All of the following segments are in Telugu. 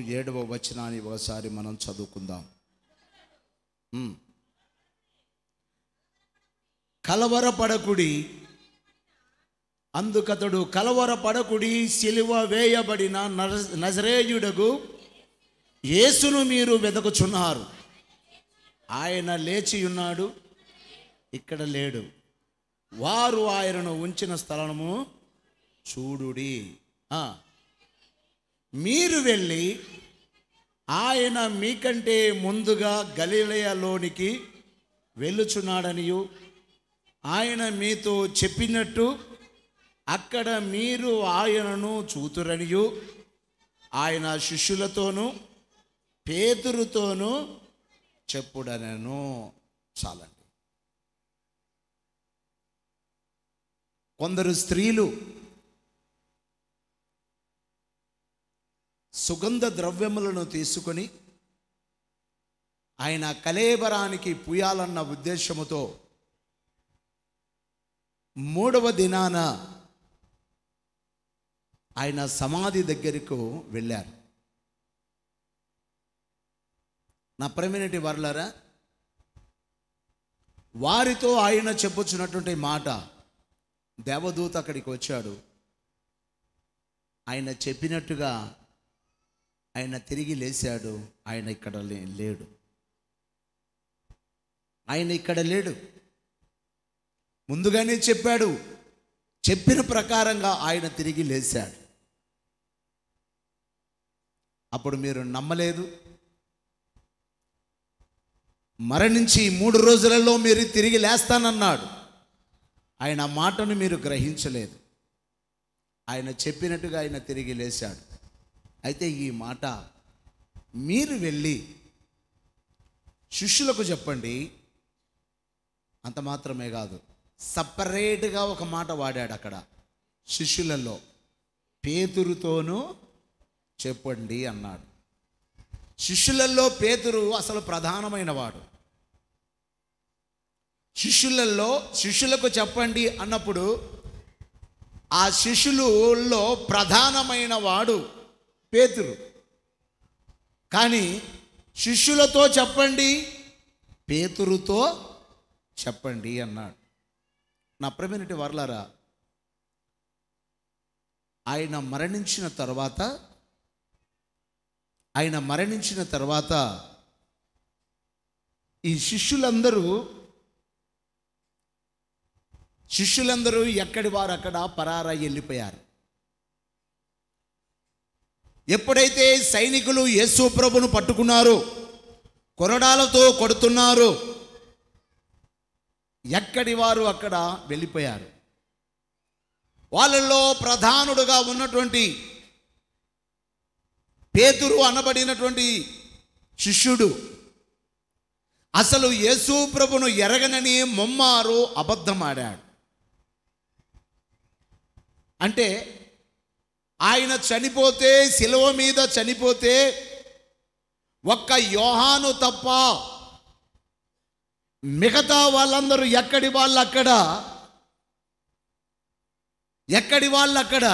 7వ వచనాన్ని ఒకసారి మనం చదువుకుందాం. కలవరపడకుడి, అందుకతడు కలవరపడకుడి, సిలువ వేయబడిన నజరేయుడగు యేసును మీరు వెదకుచున్నారు. ఆయన లేచి ఉన్నాడు, ఇక్కడ లేడు. వారు ఆయనను ఉంచిన స్థలము చూడుడి. మీరు వెళ్ళి ఆయన మీకంటే ముందుగా గలిలయలోనికి వెళ్ళుచున్నాడనియు ఆయన మీతో చెప్పినట్టు అక్కడ మీరు ఆయనను చూతురనియు ఆయన శిష్యులతోనూ పేతురుతోనూ చెప్పుడనెను. చాలండి. కొందరు స్త్రీలు సుగంధ ద్రవ్యములను తీసుకొని ఆయన కళేబరానికి పూయాలన్న ఉద్దేశముతో 3వ దినాన ఆయన సమాధి దగ్గరకు వెళ్ళారు. నా ప్రేమనేటి వర్లారా, వారితో ఆయన చెప్పుచున్నటువంటి మాట, దేవదూత అక్కడికి వచ్చాడు, ఆయన చెప్పినట్టుగా ఆయన తిరిగి లేచాడు, ఆయన ఇక్కడ లేడు, ఆయన ఇక్కడ లేడు. ముందుగానే చెప్పాడు, చెప్పిన ప్రకారంగా ఆయన తిరిగి లేచాడు. అప్పుడు మీరు నమ్మలేదు. మరణించి 3 రోజులలో మీరు తిరిగి లేస్తానన్నాడు. ఆయన మాటను మీరు గ్రహించలేదు. ఆయన చెప్పినట్టుగా ఆయన తిరిగి లేచాడు. అయితే ఈ మాట మీరు వెళ్ళి శిష్యులకు చెప్పండి. అంత మాత్రమే కాదు, సపరేట్గా ఒక మాట వాడాడు అక్కడ శిష్యులలో, పేతురుతోనూ చెప్పండి అన్నాడు. శిష్యులలో పేతురు అసలు ప్రధానమైన వాడు. శిష్యులకు చెప్పండి అన్నప్పుడు ఆ శిష్యులలో ప్రధానమైన వాడు పేతురు. కానీ శిష్యులతో చెప్పండి, పేతురుతో చెప్పండి అన్నాడు. నా ప్రియమైనటి వర్లారా, ఆయన మరణించిన తర్వాత ఈ శిష్యులందరూ ఎక్కడి వారు అక్కడ పరారై వెళ్ళిపోయారు. ఎప్పుడైతే సైనికులు యేసు ప్రభును పట్టుకున్నారో, కొరడాలతో కొడుతున్నారు, ఎక్కడి వారు అక్కడ వెళ్ళిపోయారు. వాళ్ళల్లో ప్రధానుడుగా ఉన్నటువంటి పేతురు అనబడినటువంటి శిష్యుడు అసలు యేసు ప్రభును ఎరగనని ముమ్మారు అబద్ధమాడాడు. అంటే ఆయన చనిపోతే, శిలువ మీద చనిపోతే ఒక్క యోహాను తప్ప మిగతా వాళ్ళందరూ ఎక్కడి వాళ్ళు అక్కడ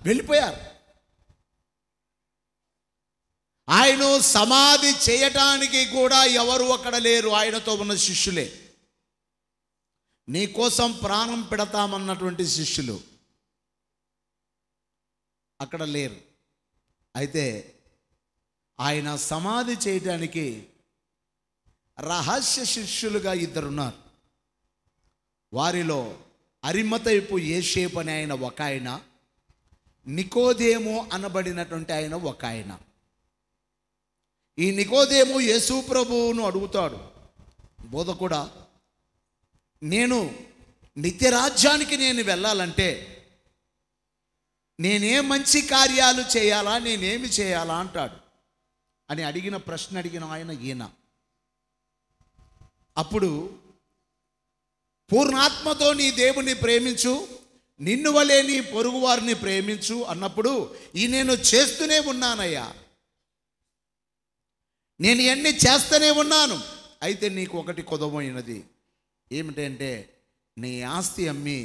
వెళ్ళిపోయారు. ఆయన సమాధి చేయటానికి కూడా ఎవరు అక్కడ లేరు. ఆయనతో ఉన్న శిష్యులే, నీ కోసం ప్రాణం పెడతామన్నటువంటి శిష్యులు అక్కడ లేరు. అయితే ఆయన సమాధి చేయటానికి రహస్య శిష్యులుగా 2 ఉన్నారు. వారిలో అరిమతయపు యేసేపు అనే ఆయన ఒక ఆయన, నికోదేము అనబడినటువంటి ఆయన ఒక ఆయన. ఈ నికోదేము యేసు ప్రభువును అడుగుతాడు, బోధకుడా, నేను నిత్యరాజ్యానికి వెళ్ళాలంటే నేనే మంచి కార్యాలు చేయాలా, నేనేమి చేయాలా అంటాడు. అని ప్రశ్న అడిగిన ఆయన ఈయన. అప్పుడు పూర్ణాత్మతో నీ దేవుని ప్రేమించు, నిన్ను వలే నీ పొరుగు వారిని ప్రేమించు అన్నప్పుడు, నేను చేస్తూనే ఉన్నానయ్యా, నేను ఇవన్నీ చేస్తూనే ఉన్నాను. అయితే నీకు ఒకటి కొదవైనది ఏమిటంటే, నీ ఆస్తి అమ్మి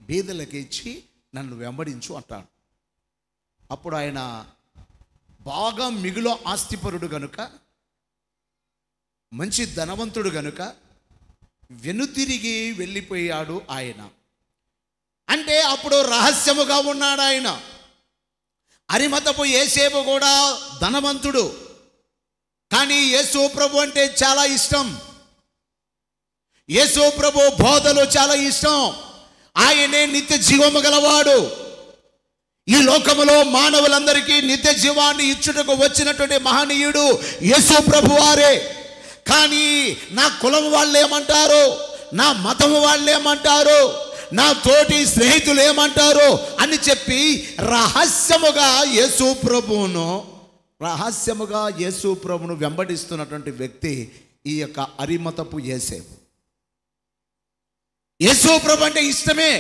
బీదలకు ఇచ్చి నన్ను వెంబడించు అంటాడు. అప్పుడు ఆయన బాగా మిగులు ఆస్తిపరుడు గనుక, మంచి ధనవంతుడు గనుక వెనుతిరిగి వెళ్ళిపోయాడు ఆయన. అంటే అప్పుడు రహస్యముగా ఉన్నాడు ఆయన. అరిమతపు యేసేపు కూడా ధనవంతుడు, కానీ యేసు ప్రభు అంటే చాలా ఇష్టం. యేసు ప్రభు బోధలు చాలా ఇష్టం. ఆయనే నిత్య జీవము గలవాడు. ఈ లోకములో మానవులందరికీ నిత్య జీవాన్ని ఇచ్చుటకు వచ్చినటువంటి మహనీయుడు యేసు ప్రభు వారే. కానీ నా కులం వాళ్ళు ఏమంటారు, నా మతము వాళ్ళు ఏమంటారు, నా తోటి స్నేహితులు ఏమంటారు అని చెప్పి రహస్యముగా యేసు ప్రభువును వెంబడిస్తున్నటువంటి వ్యక్తి ఈ యొక్క అరిమతపు యేసేపు. యేసు ప్రభు అంటే ఇష్టమే,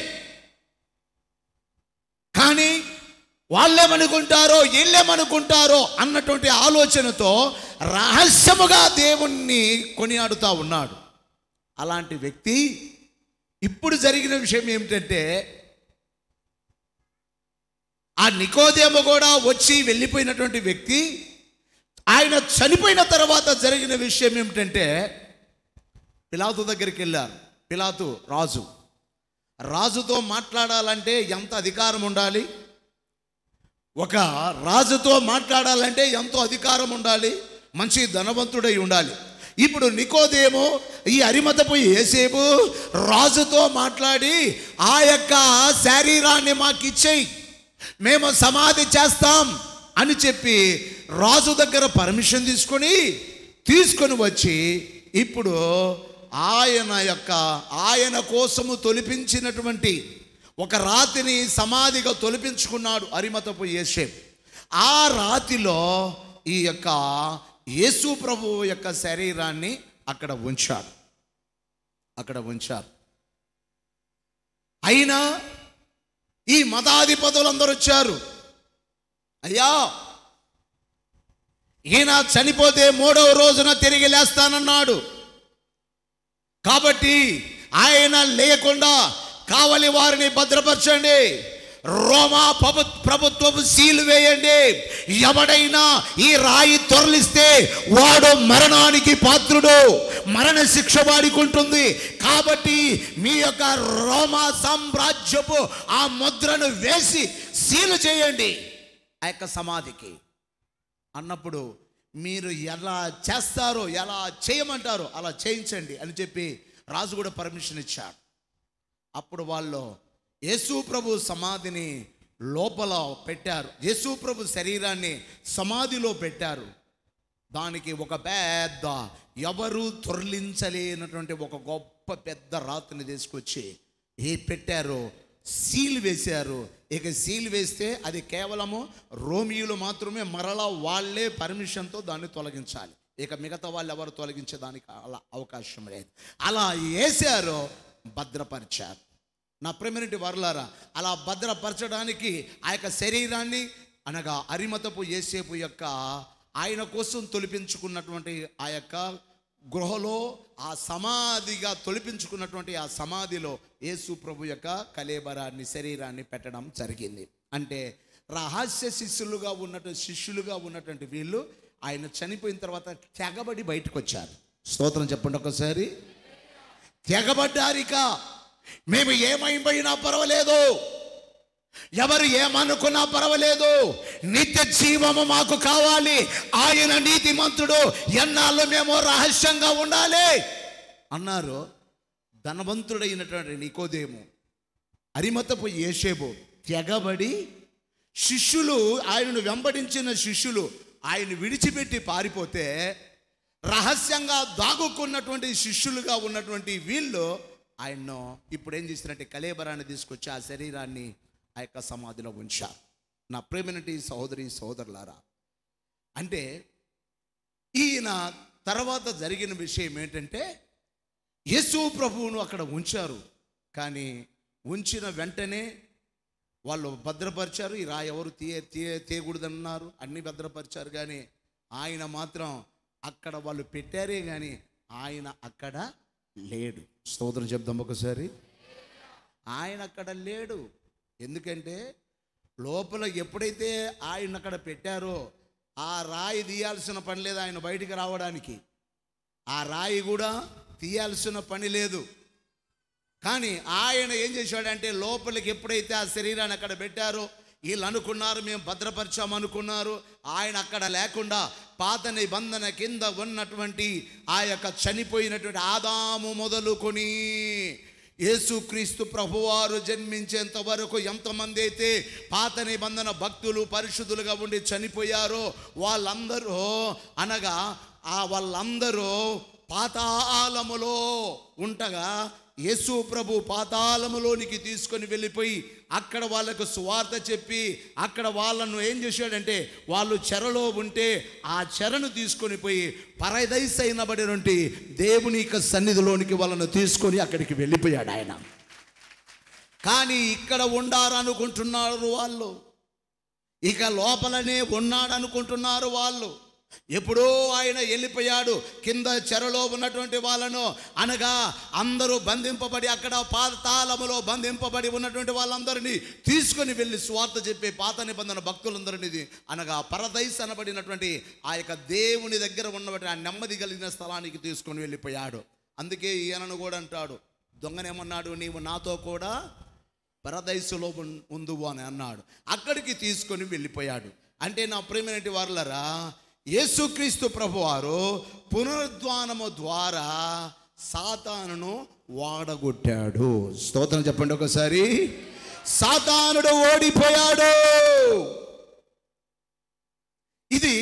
కానీ వాళ్ళేమనుకుంటారో వీళ్ళేమనుకుంటారో అన్నటువంటి ఆలోచనతో రహస్యముగా దేవుణ్ణి కొనియాడుతూ ఉన్నాడు. అలాంటి వ్యక్తి ఇప్పుడు జరిగిన విషయం ఏమిటంటే, ఆ నికోదేము కూడా వచ్చి వెళ్ళిపోయినటువంటి వ్యక్తి, ఆయన చనిపోయిన తర్వాత జరిగిన విషయం ఏమిటంటే, పిలాతు దగ్గరికి వెళ్ళారు. పిలాతు రాజుతో మాట్లాడాలంటే ఎంత అధికారం ఉండాలి, ఒక రాజుతో మాట్లాడాలంటే ఎంతో అధికారం ఉండాలి, మంచి ధనవంతుడై ఉండాలి. ఇప్పుడు నికోదేము ఈ అరిమతపు యేసేపు రాజుతో మాట్లాడి ఆ యొక్క శరీరాన్ని మాకు ఇచ్చేయి, మేము సమాధి చేస్తాం అని చెప్పి రాజు దగ్గర పర్మిషన్ తీసుకొని వచ్చి ఇప్పుడు ఆయన కోసము తొలిపించినటువంటి ఒక రాతిని సమాధిగా తొలిపించుకున్నాడు అరిమతపు యేసేపు. ఆ రాతిలో ఈ యొక్క యేసు ప్రభు యొక్క శరీరాన్ని అక్కడ ఉంచారు. అయినా ఈ మతాధిపతులందరూ వచ్చారు. అయ్యా, ఈయన చనిపోతే 3వ రోజున తిరిగి లేస్తానన్నాడు, కాబట్టి ఆయన లేకుండా కావలి వారిని భద్రపరచండి, రోమా ప్రభుత్వపు సీలు వేయండి, ఎవడైనా ఈ రాయి తొరలిస్తే వాడు మరణానికి పాత్రుడు, మరణ శిక్ష వాడికి ఉంటుంది, కాబట్టి మీ యొక్క రోమా సామ్రాజ్యపు ఆ ముద్రను వేసి సీలు చేయండి ఆ యొక్క సమాధికి అన్నప్పుడు, మీరు ఎలా చేస్తారో, ఎలా చేయమంటారో అలా చేయించండి అని చెప్పి రాజు కూడా పర్మిషన్ ఇచ్చాడు. అప్పుడు వాళ్ళు యేసు ప్రభు సమాధిని లోపల పెట్టారు, యేసు ప్రభు శరీరాన్ని సమాధిలో పెట్టారు. దానికి ఒక పెద్ద, ఎవరు తొరలించలేనటువంటి ఒక గొప్ప పెద్ద రాతిని తీసుకొచ్చి పెట్టారు, సీల్ వేశారు. ఇక సీల్ వేస్తే అది కేవలము రోమియోలు మాత్రమే మరలా వాళ్ళే పర్మిషన్తో దాన్ని తొలగించాలి, ఇక మిగతా వాళ్ళు ఎవరు తొలగించేదానికి అలా అవకాశం లేదు. అలా వేశారు, భద్రపరిచారు. నా ప్రేమనేటి వారలారా, అలా భద్రపరచడానికి ఆ యొక్క శరీరాన్ని, అనగా అరిమతపు యేసేపు యొక్క ఆయన కోసం తొలిపించుకున్నటువంటి ఆ యొక్క గృహలో, ఆ సమాధిగా తొలిపించుకున్నటువంటి ఆ సమాధిలో యేసు ప్రభు యొక్క కళేబరాన్ని, శరీరాన్ని పెట్టడం జరిగింది. అంటే రహస్య శిష్యులుగా ఉన్నటువంటి వీళ్ళు ఆయన చనిపోయిన తర్వాత తెగబడి బయటకు వచ్చారు. స్తోత్రం చెప్పండి ఒకసారి. తెగబడ్డారిక, మేము ఏమైపోయినా పర్వాలేదు, ఎవరు ఏమనుకున్నా పర్వాలేదు, నిత్య జీవము మాకు కావాలి, ఆయన నీతిమంతుడు, ఎన్నాళ్ళు మేము రహస్యంగా ఉండాలి అన్నారు. ధనవంతుడైనటువంటి నికోదేము, అరిమతపు యేసేపు తెగబడి, శిష్యులు, ఆయనను వెంబడించిన శిష్యులు ఆయన విడిచిపెట్టి పారిపోతే, రహస్యంగా దాగుకున్నటువంటి శిష్యులుగా ఉన్నటువంటి వీళ్ళు ఆయన్ను ఇప్పుడు ఏం చేసినట్టే కళేబరాన్ని తీసుకొచ్చి ఆ శరీరాన్ని ఆ యొక్క సమాధిలో ఉంచారు. నా ప్రేమనటి సహోదరులారా, అంటే ఈయన తర్వాత జరిగిన విషయం ఏంటంటే, యేసు ప్రభువును అక్కడ ఉంచారు, కానీ ఉంచిన వెంటనే వాళ్ళు భద్రపరిచారు. ఈ రాయి ఎవరు తీయకూడదన్నారు, అన్ని భద్రపరిచారు, కానీ ఆయన మాత్రం అక్కడ వాళ్ళు పెట్టారే కానీ ఆయన అక్కడ లేడు. స్తోత్రం చెప్దాం ఒకసారి. ఆయన అక్కడ లేడు. ఎందుకంటే లోపల ఎప్పుడైతే ఆయన అక్కడ పెట్టారో ఆ రాయి తీయాల్సిన పని లేదు ఆయన బయటికి రావడానికి. ఆ రాయి కూడా తీయాల్సిన పని లేదు. కానీ ఆయన ఏం చేశాడంటే లోపలికి ఎప్పుడైతే ఆ శరీరాన్ని అక్కడ పెట్టారో వీళ్ళు అనుకున్నారు మేము భద్రపరిచామనుకున్నారు. ఆయన అక్కడ లేకుండా పాత నిబంధన కింద ఉన్నటువంటి ఆ యొక్క చనిపోయినటువంటి ఆదాము మొదలుకొని యేసుక్రీస్తు ప్రభువారు జన్మించేంత వరకు ఎంతమంది అయితే పాత నిబంధన భక్తులు పరిశుద్ధులుగా ఉండి చనిపోయారో వాళ్ళందరూ అనగా వాళ్ళందరూ పాతాళములో ఉంటగా యేసు ప్రభు పాతాళములోనికి తీసుకొని వెళ్ళిపోయి అక్కడ వాళ్ళకు సువార్త చెప్పి అక్కడ వాళ్ళను ఏం చేశాడంటే వాళ్ళు చెరలో ఉంటే ఆ చెరను తీసుకొని పోయి పరదైస్ అయినబడినటువంటి దేవుని యొక్క సన్నిధిలోనికి వాళ్ళను తీసుకొని అక్కడికి వెళ్ళిపోయాడు ఆయన. కానీ ఇక్కడ ఉండారనుకుంటున్నారు వాళ్ళు, ఇక లోపలనే ఉన్నాడు అనుకుంటున్నారు వాళ్ళు. ఎప్పుడో ఆయన వెళ్ళిపోయాడు. కింద చెరలో ఉన్నటువంటి వాళ్ళను అనగా అందరూ బంధింపబడి అక్కడ పాతాళములో బంధింపబడి ఉన్నటువంటి వాళ్ళందరినీ తీసుకొని వెళ్ళి స్వార్థ చెప్పే పాత నిబంధన భక్తులందరినీ అనగా పరదైస్ అనబడినటువంటి ఆ యొక్క దేవుని దగ్గర ఉన్నటువంటి ఆ నెమ్మది కలిగిన స్థలానికి తీసుకొని వెళ్ళిపోయాడు. అందుకే ఈయనను కూడా అంటాడు, దొంగనేమన్నాడు, నీవు నాతో కూడా పరదైసులో ఉందువు అని అన్నాడు. అక్కడికి తీసుకొని వెళ్ళిపోయాడు. అంటే నా ప్రియమైనటి వారులారా, యేసుక్రీస్తు ప్రభువారు పునరుద్ధానము ద్వారా సాతానును వాడగొట్టాడు. స్తోత్రం చెప్పండి ఒకసారి. సాతానుడు ఓడిపోయాడు. ఇది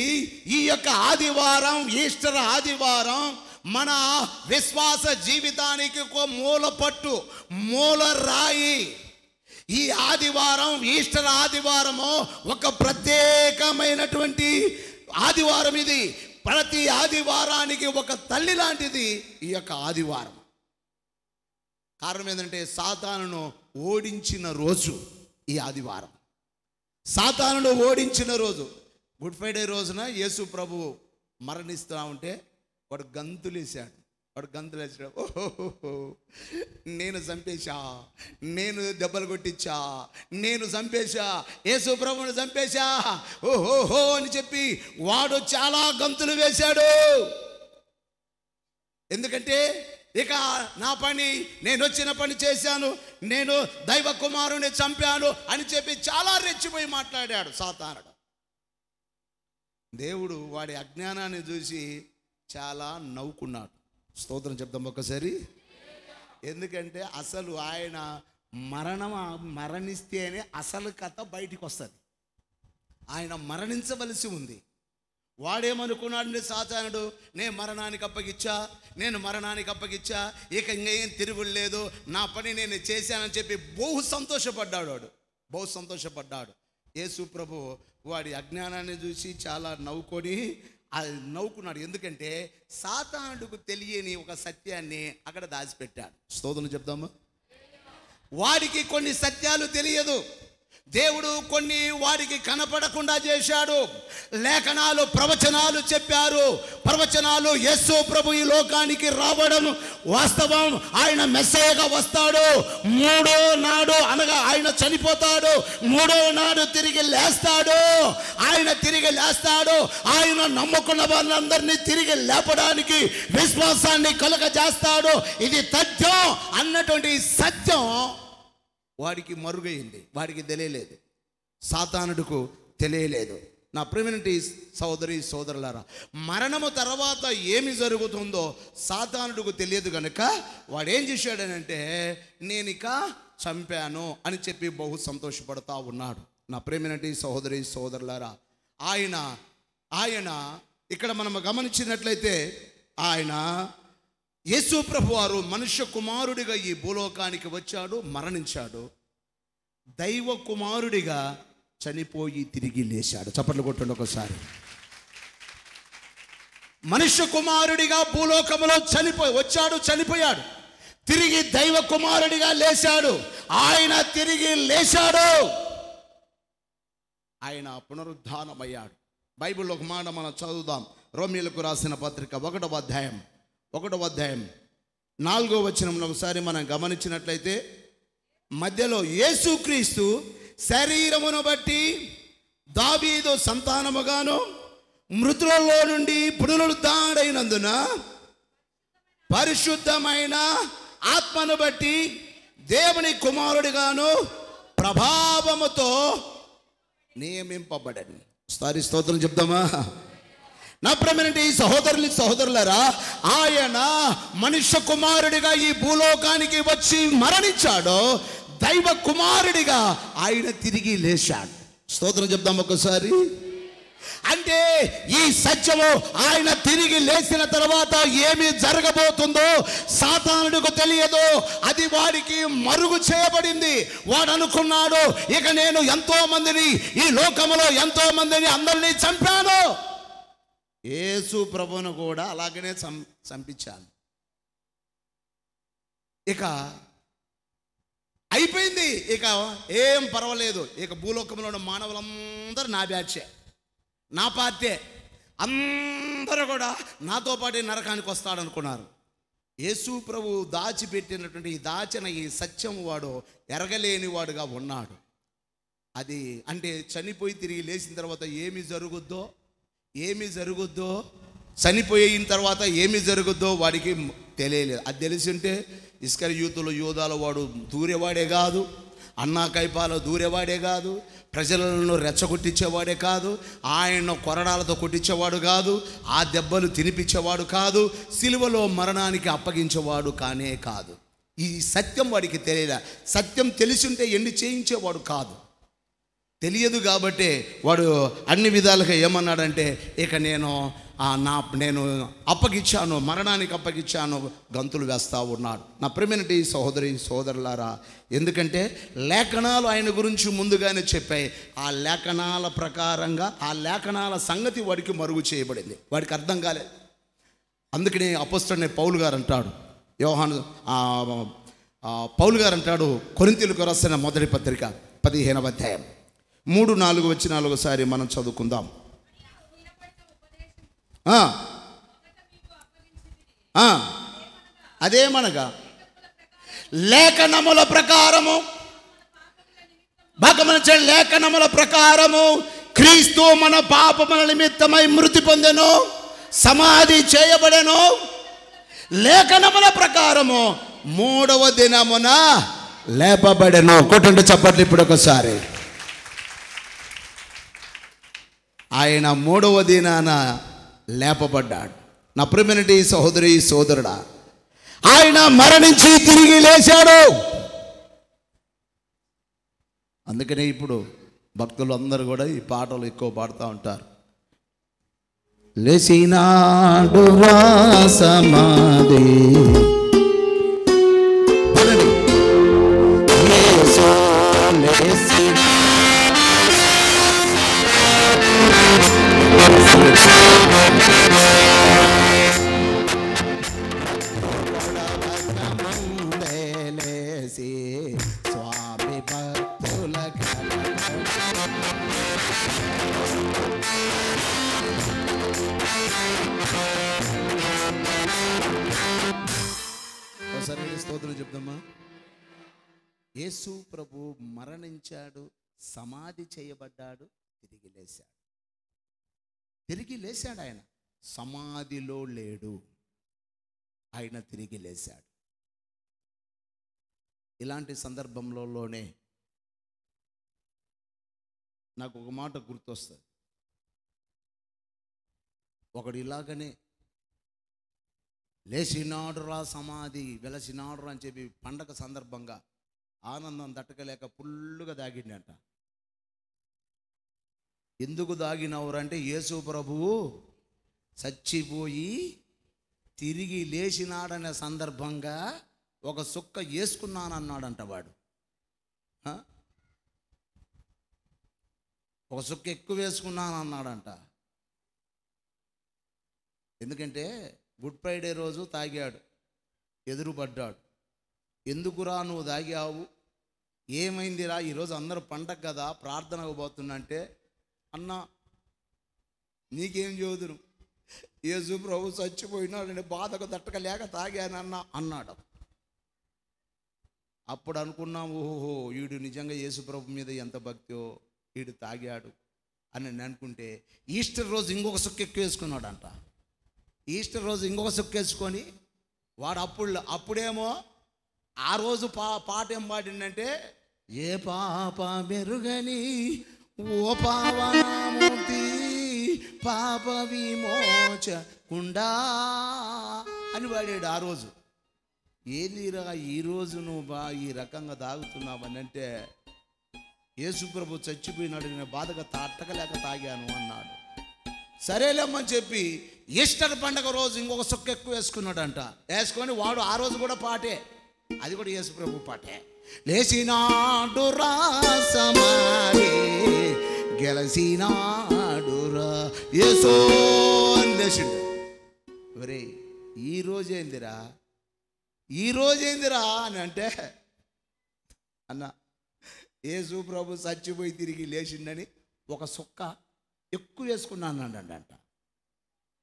ఈ యొక్క ఆదివారం, ఈస్టర్ ఆదివారం మన విశ్వాస జీవితానికి ఒక మూలపట్టు, మూల రాయి. ఈ ఆదివారం, ఈస్టర్ ఆదివారము ఒక ప్రత్యేకమైనటువంటి ఆదివారం. ఇది ప్రతి ఆదివారానికి ఒక తల్లి లాంటిది ఈ యొక్క ఆదివారం. కారణం ఏంటంటే సాతానును ఓడించిన రోజు ఈ ఆదివారం. సాతానును ఓడించిన రోజు. గుడ్ ఫ్రైడే రోజున యేసు ప్రభువు మరణిస్తూ ఉంటే వాడు గంతులేశాడు. ఓహో నేను చంపేశా, నేను దెబ్బలు కొట్టించా, నేను చంపేశా, యేసు ప్రభువుని చంపేశా, ఓహోహో అని చెప్పి వాడు చాలా గంతులు వేశాడు. ఎందుకంటే ఇక నా పని, నేను వచ్చిన పని చేశాను, నేను దైవ కుమారుని చంపాను అని చెప్పి చాలా రెచ్చిపోయి మాట్లాడాడు సాతానుడు. దేవుడు వాడి అజ్ఞానాన్ని చూసి చాలా నవ్వుకున్నాడు. స్తోత్రం చెప్తాం ఒకసారి. ఎందుకంటే అసలు ఆయన మరణిస్తేనే అసలు కథ బయటికి వస్తుంది. ఆయన మరణించవలసి ఉంది. వాడేమనుకున్నాడు సాతానుడు, నేను మరణానికి అప్పగిచ్చా, ఇక ఇంకేం తిరుగులేదు, నా పని నేను చేశానని చెప్పి బహు సంతోషపడ్డాడు. యేసు ప్రభు వాడి అజ్ఞానాన్ని చూసి చాలా నవ్వుకున్నాడు. ఎందుకంటే సాతానుడికి తెలియని ఒక సత్యాన్ని అక్కడ దాచిపెట్టాడు. స్తోత్రం చెప్తాము. వాడికి కొన్ని సత్యాలు తెలియదు. దేవుడు కొన్ని వాడికి కనపడకుండా చేశాడు. లేఖనాలు, ప్రవచనాలు చెప్పారు. ప్రవచనాలు యేసు ప్రభు ఈ లోకానికి రావడం వాస్తవం. ఆయన మెస్సయ్యగా వస్తాడు. మూడో నాడు అనగా ఆయన చనిపోతాడు, మూడో నాడు తిరిగి లేస్తాడు. ఆయన నమ్ముకున్న వాళ్ళందరినీ తిరిగి లేపడానికి విశ్వాసాన్ని కలుగజేస్తాడు. ఇది తథ్యం అన్నటువంటి సత్యం వాడికి మరుగైంది. వాడికి తెలియలేదు, సాతానుడుకు తెలియలేదు. నా ప్రియమైనటువంటి సోదరి సోదరులారా, మరణము తర్వాత ఏమి జరుగుతుందో సాతానుడుకు తెలియదు కనుక వాడు ఏం చేశాడనంటే నేనిక చంపాను అని చెప్పి బహు సంతోషపడతా ఉన్నాడు. నా ప్రియమైనటువంటి సహోదరి సోదరులారా, ఆయన ఇక్కడ మనం గమనించినట్లయితే ఆయన యేసు ప్రభువారు మనుష్య కుమారుడిగా ఈ భూలోకానికి వచ్చాడు, మరణించాడు, దైవ కుమారుడిగా చనిపోయి తిరిగి లేచాడు. చప్పట్లు కొట్టండి ఒకసారి. మనుష్య కుమారుడిగా భూలోకములో చనిపోయాడు, తిరిగి దైవ కుమారుడిగా లేచాడు. ఆయన తిరిగి లేచాడు, ఆయన పునరుద్ధానమయ్యాడు. బైబిల్లో ఒక మాట మనం చదువుదాం. రోమీయులకు రాసిన పత్రిక 1వ అధ్యాయం 4వ వచనంలో ఒకసారి మనం గమనించినట్లయితే మధ్యలో యేసుక్రీస్తు శరీరమును బట్టి దావీదు సంతానముగాను మృతులలో నుండి పునరుద్ధరణైనందున పరిశుద్ధమైన ఆత్మను బట్టి దేవుని కుమారుడిగాను ప్రభావముతో నియమింపబడని. స్తోత్రం చెప్దామా? నా ప్రియమైన సహోదరులారా, ఆయన మనుష్య కుమారుడిగా ఈ భూలోకానికి వచ్చి మరణించాడు. దైవ కుమారుడిగా ఆయన తిరిగి లేచాడు. స్తోత్రం చెప్దాం ఒకసారి. అంటే ఈ సత్యము ఆయన తిరిగి లేచిన తర్వాత ఏమి జరగబోతుందో సాతానుడికి తెలియదు. అది వాడికి మరుగు చేయబడింది. వాడు అనుకున్నాడు, ఇక నేను ఎంతో మందిని, ఈ లోకములో ఎంతో మందిని అందరినీ చంపాను, యేసు ప్రభువును కూడా అలాగనే చంపించాను, ఇక అయిపోయింది, ఇక ఏం పర్వాలేదు, ఇక భూలోకంలో ఉన్న మానవులందరూ నా బ్యాచే, నా పార్టీ, అందరూ కూడా నాతో పాటే నరకానికి వస్తాడనుకున్నారు. యేసు ప్రభు దాచిపెట్టినటువంటి ఈ దాచిన ఈ సత్యం వాడు ఎరగలేని వాడుగా ఉన్నాడు. అది అంటే చనిపోయి తిరిగి లేచిన తర్వాత ఏమి జరుగుద్దో చనిపోయిన తర్వాత ఏమి జరుగుద్దో వాడికి తెలియలేదు. అది తెలిసి ఉంటే ఇస్కరియోతు యూదాలో వాడు దూరేవాడే కాదు, అన్నా కైపాలో దూరేవాడే కాదు, ప్రజలను రెచ్చగొట్టించేవాడే కాదు, ఆయన కొరడాలతో కొట్టించేవాడు కాదు, ఆ దెబ్బలు తినిపించేవాడు కాదు, సిలువలో మరణానికి అప్పగించేవాడు కానే కాదు. ఈ సత్యం వాడికి తెలియదు. సత్యం తెలిసి ఉంటే ఎన్ని చేయించేవాడు కాదు. తెలియదు కాబట్టి వాడు అన్ని విధాలుగా ఏమన్నాడంటే, ఇక నేను అప్పగించాను, మరణానికి అప్పగించాను, గంతులు వేస్తూ ఉన్నాడు. నా ప్రియమైన సోదరులారా, ఎందుకంటే లేఖనాలు ఆయన గురించి ముందుగానే చెప్పాయి. ఆ లేఖనాల ప్రకారంగా ఆ లేఖనాల సంగతి వాడికి మరుగు చేయబడింది, వాడికి అర్థం కాలేదు. అందుకనే అపోస్తలుడైన పౌలు గారు అంటాడు, పౌలు గారు అంటాడు, కొరింథీయులకు రాసిన మొదటి పత్రిక 15వ అధ్యాయం 3-4 వచనాలు ఒకసారి మనం చదువుకుందాం. అదేమనగా లేఖనముల ప్రకారము, లేఖనముల ప్రకారము క్రీస్తు మన పాపముల నిమిత్తమై మృతి పొందెను, సమాధి చేయబడెను, లేఖనముల ప్రకారము 3వ దినమున లేపబడెను. కొట్టండి చప్పట్లు ఇప్పుడు ఒకసారి. ఆయన 3వ దినాన లేపబడ్డాడు. నా ప్రియమైన సోదరుడా, ఆయన మరణించి తిరిగి లేచాడు. అందుకనే ఇప్పుడు భక్తులు అందరూ కూడా ఈ పాటలు ఎక్కువ పాడుతూ ఉంటారు. లేచినాడు రా సమాధి, స్వామి భక్తుల ఒకసారి స్తోత్రం చెప్దామా. యేసు ప్రభు మరణించాడు, సమాధి చేయబడ్డాడు, తిరిగి లేచాడు. తిరిగి లేచాడు. ఆయన సమాధిలో లేడు, ఆయన తిరిగి లేచాడు. ఇలాంటి సందర్భంలోనే నాకు ఒక మాట గుర్తొస్తుంది. ఒకడు ఇలాగనే లేచినాడు రా సమాధి, వెలసినాడు రా అని చెప్పి పండగ సందర్భంగా ఆనందం తట్టకలేక ఫుల్లుగా దాగిండంట. ఎందుకు దాగినవరంటే యేసు ప్రభువు చచ్చిపోయి తిరిగి లేచినాడనే సందర్భంగా ఒక సుక్క వేసుకున్నానన్నాడంట వాడు. ఒక సుక్క ఎక్కువ వేసుకున్నానన్నాడంట. ఎందుకంటే గుడ్ ఫ్రైడే రోజు తాగాడు, ఎదురుపడ్డాడు. ఎందుకురా నువ్వు తాగావు, ఏమైందిరా, ఈరోజు అందరూ పండగ కదా ప్రార్థనకు పోతున్నంటే, అన్నా నీకేం చదువును, యేసు ప్రభు చచ్చిపోయినాడని బాధకు తట్టకలేక తాగానన్నా అన్నాడు. అప్పుడు అనుకున్నాం, ఓహో వీడు నిజంగా యేసు ప్రభు మీద ఎంత భక్తో, వీడు తాగాడు అని నేను అనుకుంటే ఈస్టర్ రోజు ఇంకొక సుక్క ఎక్కువ వేసుకున్నాడంట. ఈస్టర్ రోజు ఇంకొక సుక్క వేసుకొని వాడు అప్పుడేమో ఆ రోజు పాట ఏం పాడిందంటే, ఏ పాప మెరుగని ఓ పావనామూర్తి పాప విమోచకుండా అని పాడాడు ఆ రోజు. ఏందిరా ఈరోజు నువ్వు ఈ రకంగా తాగుతున్నావని అంటే, యేసుప్రభు చచ్చిపోయినాడు, నేను బాధగా తట్టకలేక తాగాను అన్నాడు. సరేలేమ్మని చెప్పి ఈస్టర్ పండగ రోజు ఇంకొక సుక్క ఎక్కువ వేసుకున్నాడంట. వేసుకొని వాడు ఆ రోజు కూడా పాటే, అది కూడా యేసుప్రభు పాటే. లేచినాడు రాసమారి గెలసినాడు రా యేసో అని లేచిండు. ఒరే ఈరోజేందిరా అని అంటే, అన్న యేసు ప్రభు చచ్చిపోయి తిరిగి లేచిండని ఒక సుక్క ఎక్కువ వేసుకున్నానంట.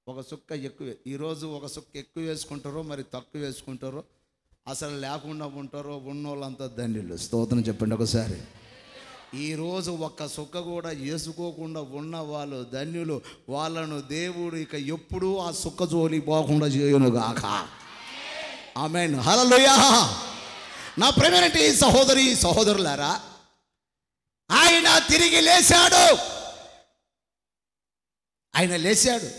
ఒక సుక్క ఎక్కువ. ఈరోజు ఒక సుక్క ఎక్కువ వేసుకుంటారో మరి తక్కువ వేసుకుంటారో, అసలు లేకుండా ఉంటారో, ఉన్నోళ్ళంతా ధన్యులు. స్తోత్రం చెప్పండి ఒకసారి. ఈరోజు ఒక్క సుక్క కూడా వేసుకోకుండా ఉన్న వాళ్ళు ధన్యులు. వాళ్ళను దేవుడు ఇక ఎప్పుడూ ఆ సుక్క జోలి పోకుండా చేయను గాక. ఆమేన్, హల్లెలూయా. నా ప్రియమైనటువంటి సహోదరి సహోదరులారా, ఆయన తిరిగి లేచాడు. ఆయన లేచాడు.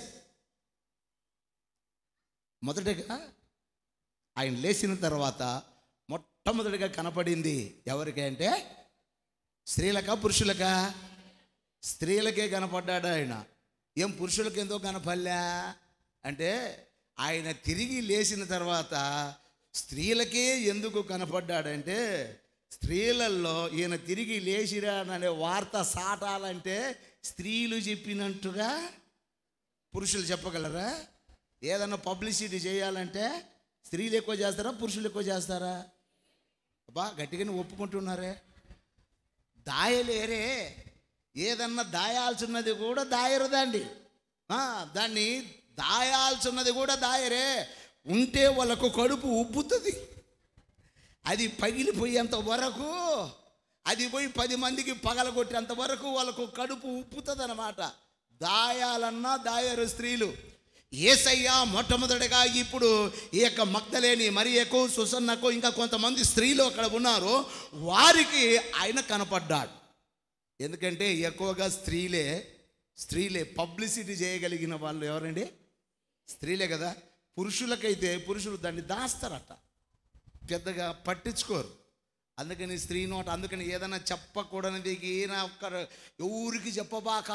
మొదటగా ఆయన లేచిన తర్వాత మొట్టమొదటిగా కనపడింది ఎవరికి అంటే, స్త్రీలకా పురుషులకా? స్త్రీలకే కనపడ్డాడు ఆయన. ఏం పురుషులకి ఎంతో కనపడలే అంటే, ఆయన తిరిగి లేచిన తర్వాత స్త్రీలకే ఎందుకు కనపడ్డాడంటే, స్త్రీలలో ఈయన తిరిగి లేచిరాడనే వార్త సాటాలంటే స్త్రీలు చెప్పినట్టుగా పురుషులు చెప్పగలరా? ఏదన్నా పబ్లిసిటీ చేయాలంటే స్త్రీలు ఎక్కువ చేస్తారా, పురుషులు ఎక్కువ చేస్తారా? అబ్బా గట్టిగానే ఒప్పుకుంటున్నారే. దాయలేరే, ఏదన్నా దాయాల్సిన్నది కూడా దాయరుదండి. దాన్ని దాయాల్సిన్నది కూడా దాయరే. ఉంటే వాళ్ళకు కడుపు ఉబ్బుతుంది. అది పగిలిపోయేంత వరకు, అది పోయి 10 మందికి పగలగొట్టేంత వరకు వాళ్ళకు కడుపు ఉప్పుతుంది అన్నమాట. దాయాలన్నా దాయరు స్త్రీలు. యేసయ్య మొట్టమొదటిగా ఇప్పుడు ఈ యొక్క మగ్దలేని మరియకు, సుసన్నకు, ఇంకా కొంతమంది స్త్రీలు అక్కడ ఉన్నారు, వారికి ఆయన కనపడ్డాడు. ఎందుకంటే ఎక్కువగా స్త్రీలే పబ్లిసిటీ చేయగలిగిన వాళ్ళు ఎవరండి? స్త్రీలే కదా. పురుషులకైతే పురుషులు దాన్ని దాస్తారట, పెద్దగా పట్టించుకోరు. అందుకని స్త్రీ నోట, అందుకని ఏదైనా చెప్పకూడనిది ఈయన ఎవరికి చెప్పబాక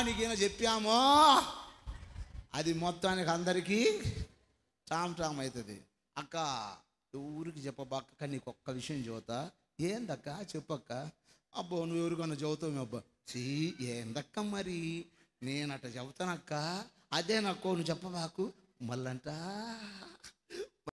నీకైనా చెప్పామో అది మొత్తానికి అందరికీ టామ్ అవుతుంది. అక్క ఎవరికి చెప్పబాక నీకు ఒక్క విషయం చెబుతా. ఏందక్క చెప్పక్క? అబ్బో నువ్వు ఎవరికన్నా చెబుతావు అబ్బా. ఏందక్క మరి నేనట చెబుతానక్క, అదే నాకు నువ్వు చెప్పబాకు మళ్ళంట